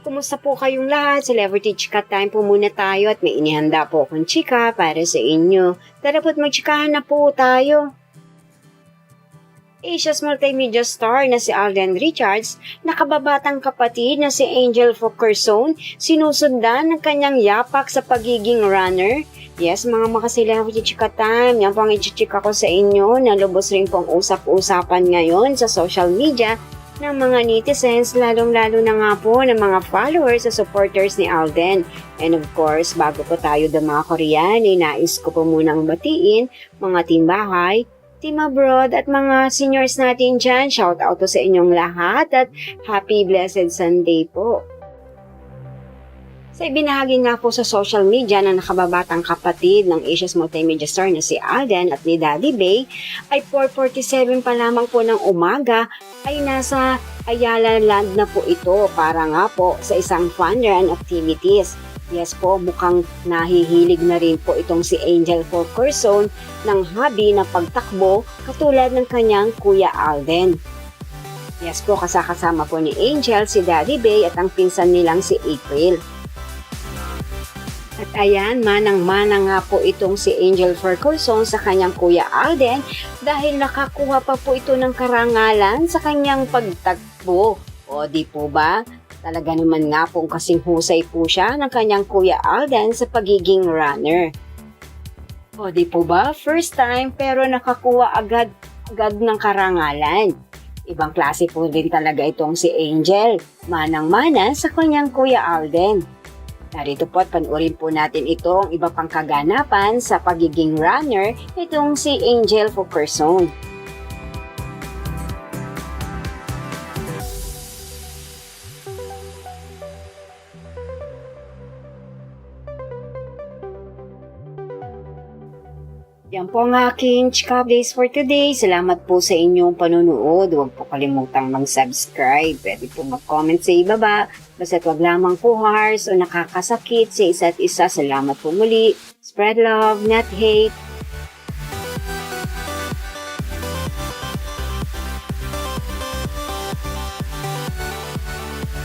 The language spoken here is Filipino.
Kumusta po kayong lahat? Celebrity Chika Time po muna tayo at may inihanda po akong chika para sa inyo. Tara po't magchikahan na po tayo. Asia's multimedia star na si Alden Richards, nakababatang kapatid na si Angel Fulkerson, sinusundan ng kanyang yapak sa pagiging runner. Yes, mga makasilang Chika Time, yan po ang ichichika ko sa inyo na lubos rin pong usap-usapan ngayon sa social media ng mga netizens, lalong-lalo na nga po ng mga followers at supporters ni Alden. And of course, bago po tayo mga Korean, nais ko po munang batiin mga team bahay, team abroad at mga seniors natin dyan. Shout out to sa inyong lahat at happy blessed Sunday po. Sa ibinahagi nga po sa social media na nakababatang kapatid ng Asia's multimedia star na si Alden at ni Daddy Bay ay 4:47 pa lamang po ng umaga ay nasa Ayala Land na po ito para nga po sa isang fun run activities. Yes po, mukhang nahihilig na rin po itong si Angel Fulkerson ng hobby na pagtakbo katulad ng kanyang Kuya Alden. Yes po, kasama po ni Angel si Daddy Bay at ang pinsan nilang si April. At ayan, manang-mana nga po itong si Angel Fulkerson sa kanyang Kuya Alden dahil nakakuha pa po ito ng karangalan sa kanyang pagtakbo. O di po ba? Talaga naman nga po kasing husay po siya ng kanyang Kuya Alden sa pagiging runner. O di po ba? First time pero nakakuha agad ng karangalan. Ibang klase po din talaga itong si Angel. Manang-mana sa kanyang Kuya Alden. Narito po at panuorin po natin itong iba pang kaganapan sa pagiging runner itong si Angel Fulkerson. Yan po ang aking chika updates for today. Salamat po sa inyong panonood. Huwag po kalimutang mag-subscribe. Pwede po mag-comment sa ibaba. Basta't wag lamang po harsh o nakakasakit sa isa't isa. Salamat po muli. Spread love, not hate.